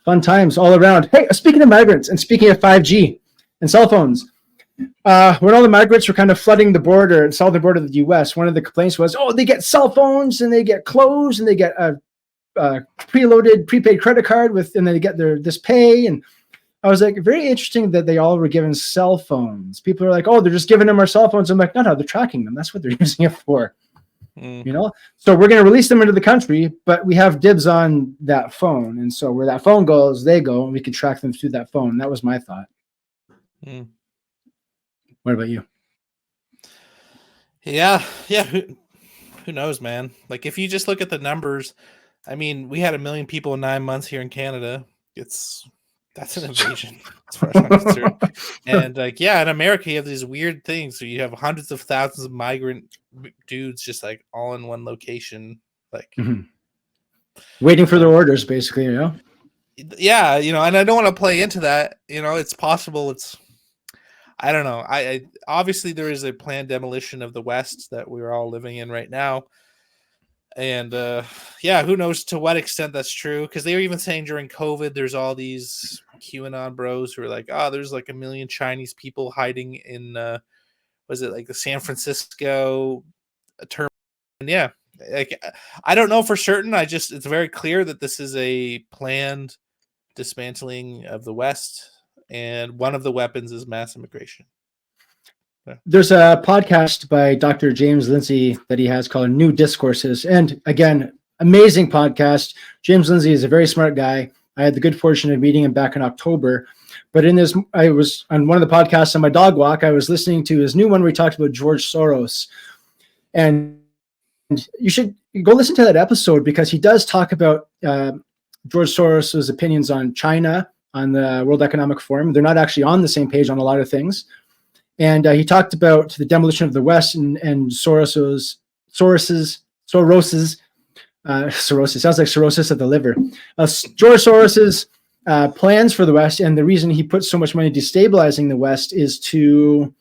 Fun times all around. Hey, speaking of migrants and speaking of 5G and cell phones, when all the migrants were kind of flooding the border, southern border of the U.S., one of the complaints was, oh, they get cell phones and they get clothes and they get a preloaded prepaid credit card and they get this pay. And I was like, very interesting that they all were given cell phones. People are like, oh, they're just giving them our cell phones. I'm like, no, they're tracking them. That's what they're using it for. So we're going to release them into the country, but we have dibs on that phone. And so where that phone goes, they go, and we can track them through that phone. That was my thought. What about you? Yeah. Who knows, man? Like, if you just look at the numbers, I mean, we had 1 million people in 9 months here in Canada. That's an invasion as far as I'm concerned. And in America, you have these weird things. So you have hundreds of thousands of migrant dudes just like all in one location, like waiting for their orders, basically. Yeah, and I don't want to play into that. It's possible. I don't know. I obviously there is a planned demolition of the West that we're all living in right now. And who knows to what extent that's true? Because they were even saying during COVID, there's all these QAnon bros who are like, oh, there's like 1 million Chinese people hiding in, was it like the San Francisco term? And I don't know for certain. It's very clear that this is a planned dismantling of the West, and one of the weapons is mass immigration. There's a podcast by Dr. James Lindsay that he has called New Discourses. And again, amazing podcast. James Lindsay is a very smart guy. I had the good fortune of meeting him back in October. But I was on one of the podcasts on my dog walk. I was listening to his new one where he talked about George Soros. And you should go listen to that episode because he does talk about George Soros's opinions on China, on the World Economic Forum. They're not actually on the same page on a lot of things. And he talked about the demolition of the West and Soros's sounds like cirrhosis of the liver. George Soros's plans for the West, and the reason he puts so much money destabilizing the West is to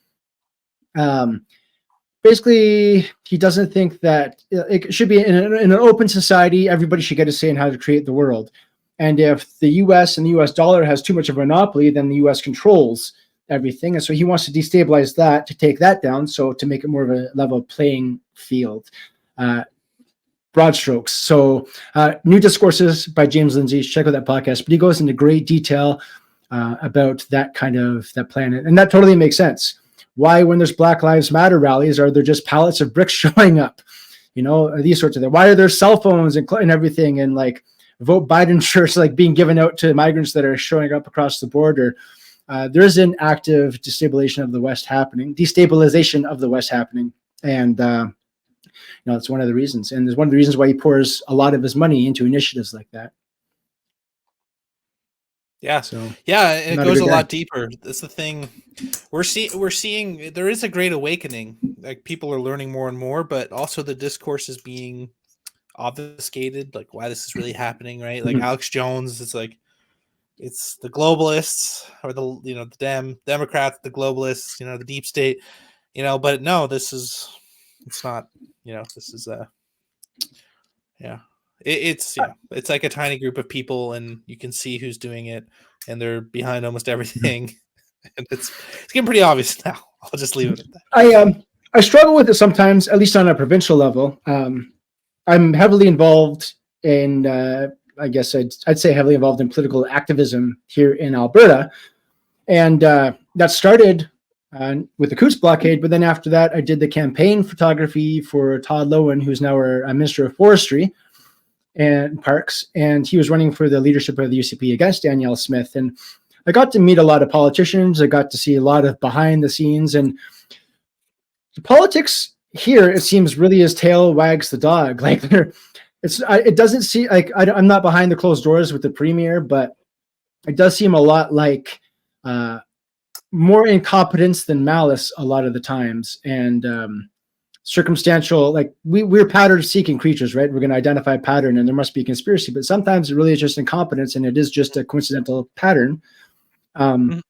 basically he doesn't think that it should be in an open society. Everybody should get a say in how to create the world. And if the U.S. and the U.S. dollar has too much of a monopoly, then the U.S. controls everything. And so he wants to destabilize that, to take that down, so to make it more of a level playing field. Broad strokes. So New Discourses by James Lindsay. Check out that podcast. But he goes into great detail about that plan. And that totally makes sense. Why, when there's Black Lives Matter rallies, are there just pallets of bricks showing up? These sorts of things. Why are there cell phones and everything, and like vote Biden shirts like being given out to migrants that are showing up across the border? There is an active destabilization of the West happening, and that's one of the reasons. And there's one of the reasons why he pours a lot of his money into initiatives like that. Yeah. So it goes a lot deeper. That's the thing. We're seeing there is a great awakening. Like, people are learning more and more, but also the discourse is being obfuscated. Like, why this is really happening, right? Like Alex Jones, it's like, it's the globalists or the Democrats, the globalists, the deep state, but no, it's not, this is it's like a tiny group of people, and you can see who's doing it, and they're behind almost everything. And it's getting pretty obvious now. I'll just leave it at that. I struggle with it sometimes, at least on a provincial level. I'm heavily involved in, I guess I'd say heavily involved in political activism here in Alberta. And that started with the Coutts blockade. But then after that, I did the campaign photography for Todd Loewen, who's now our Minister of Forestry and Parks. And he was running for the leadership of the UCP against Danielle Smith. And I got to meet a lot of politicians. I got to see a lot of behind the scenes. And the politics here, it seems, really as tail wags the dog. Like, it doesn't seem like I'm not behind the closed doors with the premier, but it does seem a lot like more incompetence than malice a lot of the times, and circumstantial. Like, we're pattern-seeking creatures, right? We're going to identify a pattern, and there must be a conspiracy. But sometimes it really is just incompetence, and it is just a coincidental pattern. One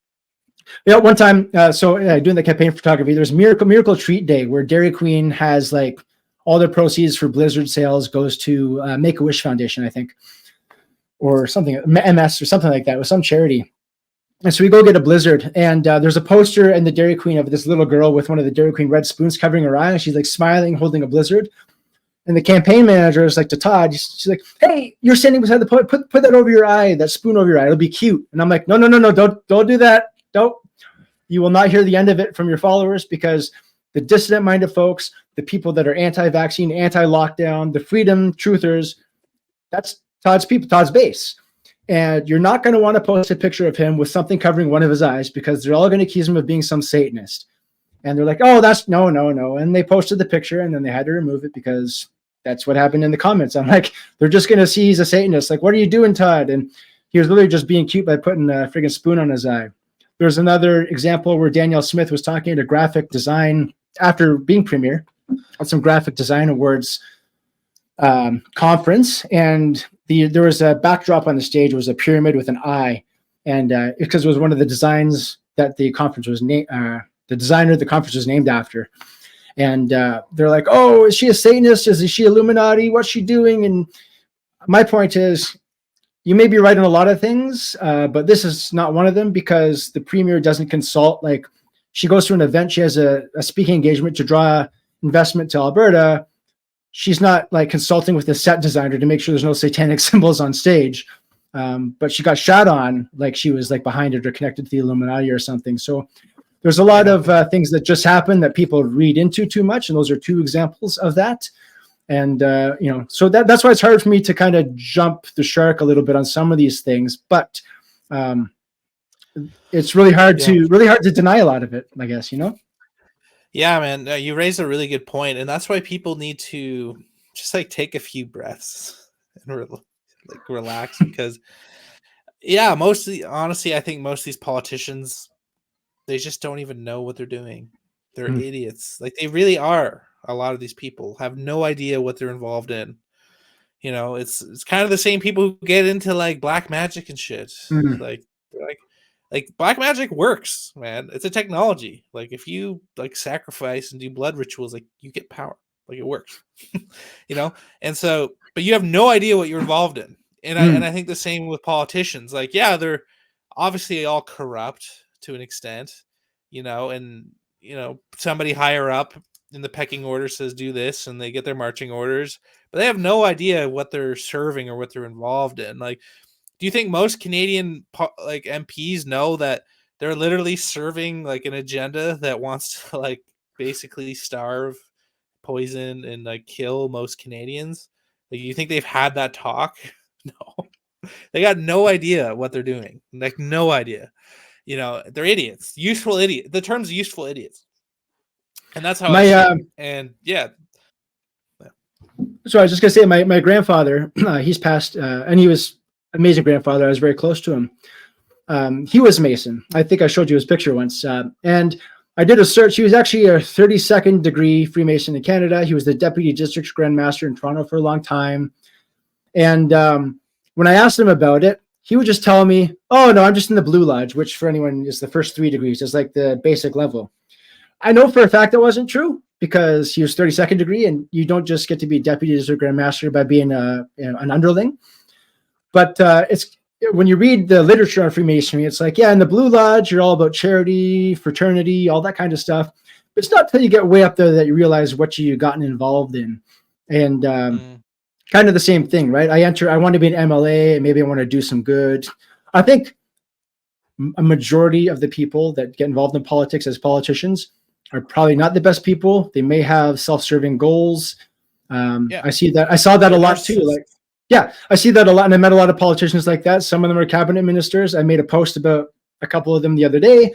time, doing the campaign photography, there's Miracle Treat Day, where Dairy Queen has like all their proceeds for Blizzard sales goes to Make-A-Wish Foundation, I think. or something, MS or something like that, with some charity. And so we go get a Blizzard, and there's a poster in the Dairy Queen of this little girl with one of the Dairy Queen red spoons covering her eye, and she's like smiling, holding a Blizzard. And the campaign manager is like to Todd, she's like, "Hey, you're standing beside the put that over your eye, that spoon over your eye. It'll be cute." And I'm like, "No, don't do that. Don't. You will not hear the end of it from your followers, because the dissident-minded folks, the people that are anti-vaccine, anti-lockdown, the freedom truthers, that's Todd's people, Todd's base. And you're not going to want to post a picture of him with something covering one of his eyes, because they're all going to accuse him of being some Satanist." And they're like, "Oh, that's no." And they posted the picture, and then they had to remove it because that's what happened in the comments. I'm like, they're just going to see he's a Satanist. Like, "What are you doing, Todd?" And he was literally just being cute by putting a friggin' spoon on his eye. There's another example where Danielle Smith was talking at a graphic design after being premier at some graphic design awards conference, and there was a backdrop on the stage. It was a pyramid with an eye, and because it was one of the designs that the conference was named, the designer of the conference was named after. And they're like, "Oh, is she a Satanist? Is she Illuminati? What's she doing?" And my point is, you may be right on a lot of things, but this is not one of them, because the premier doesn't consult. Like, she goes to an event, she has a speaking engagement to draw investment to Alberta. She's not like consulting with the set designer to make sure there's no satanic symbols on stage. But she got shot on like she was like behind it or connected to the Illuminati or something. So there's a lot of things that just happen that people read into too much, and those are two examples of that. And so that's why it's hard for me to kind of jump the shark a little bit on some of these things. But it's really hard to deny a lot of it, I guess. Yeah, man, you raised a really good point, and that's why people need to just like take a few breaths and relax, because honestly, I think most of these politicians, they just don't even know what they're doing. They're idiots. Like, they really are. A lot of these people have no idea what they're involved in. It's kind of the same people who get into like black magic and shit. Like black magic works, man. It's a technology. Like, if you like sacrifice and do blood rituals, like, you get power. Like, it works. And so, but you have no idea what you're involved in. And I think the same with politicians. Like, yeah, they're obviously all corrupt to an extent, and somebody higher up in the pecking order says do this, and they get their marching orders, but they have no idea what they're serving or what they're involved in. Like, do you think most Canadian like MPs know that they're literally serving like an agenda that wants to like basically starve, poison, and like kill most Canadians? Like, you think they've had that talk? No, they got no idea what they're doing. Like, no idea. They're idiots, useful idiot. The term's useful idiots. And that's how and yeah. So I was just gonna say, my grandfather, he's passed, and he was an amazing grandfather. I was very close to him. He was Mason. I think I showed you his picture once. And I did a search. He was actually a 32nd degree Freemason in Canada. He was the Deputy District Grand Master in Toronto for a long time. And when I asked him about it, he would just tell me, "Oh, no, I'm just in the Blue Lodge," which for anyone is the first 3 degrees. It's like the basic level. I know for a fact that wasn't true, because he was 32nd degree, and you don't just get to be Deputy District Grand Master by being an underling. But it's when you read the literature on Freemasonry, it's like, yeah, in the Blue Lodge, you're all about charity, fraternity, all that kind of stuff. But it's not until you get way up there that you realize what you've gotten involved in. And kind of the same thing, right? I want to be an MLA, and maybe I want to do some good. I think a majority of the people that get involved in politics as politicians are probably not the best people. They may have self-serving goals. I saw that a lot too. Like, yeah, I see that a lot. And I met a lot of politicians like that. Some of them are cabinet ministers. I made a post about a couple of them the other day.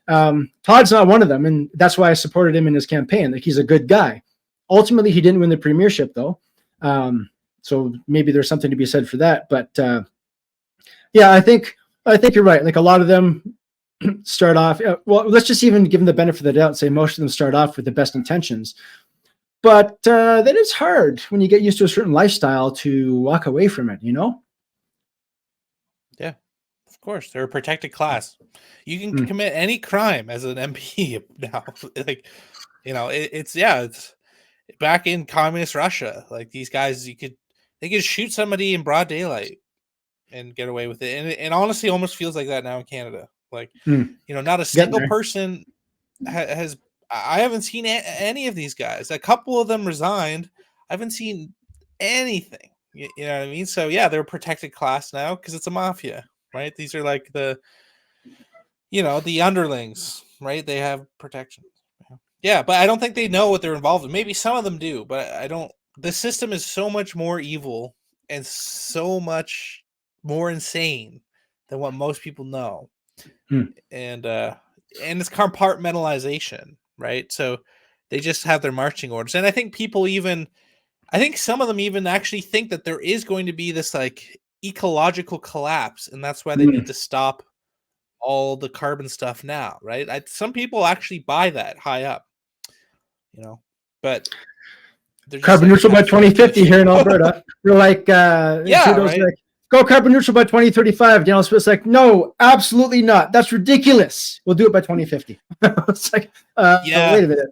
Todd's not one of them. And that's why I supported him in his campaign. Like, he's a good guy. Ultimately, he didn't win the premiership though. So maybe there's something to be said for that. But yeah, I think you're right. Like, a lot of them start off, well, let's just even give them the benefit of the doubt and say most of them start off with the best intentions. But then it's hard when you get used to a certain lifestyle to walk away from it, Yeah, of course. They're a protected class. You can commit any crime as an MP now. Like, it's back in communist Russia. Like, these guys, they could shoot somebody in broad daylight and get away with it. And it honestly almost feels like that now in Canada. Like, Hmm. you know, not a single person has. I haven't seen any of these guys. A couple of them resigned. I haven't seen anything. You know what I mean? So yeah, they're a protected class now because it's a mafia, right? These are like the, you know, the underlings, right? They have protection. Yeah, but I don't think they know what they're involved in. Maybe some of them do, but I don't. The system is so much more evil and so much more insane than what most people know. And it's compartmentalization, right? So they just have their marching orders. And I think people even, I think some of them even actually think that there is going to be this like ecological collapse, and that's why they need to stop all the carbon stuff now, right? Some people actually buy that high up, you know, but they're just carbon like, neutral by 2050 here in Alberta. We're like, Trudeau's right? like, go carbon neutral by 2035. Daniel Smith's like, no, absolutely not. That's ridiculous. We'll do it by 2050. It's like, wait a minute.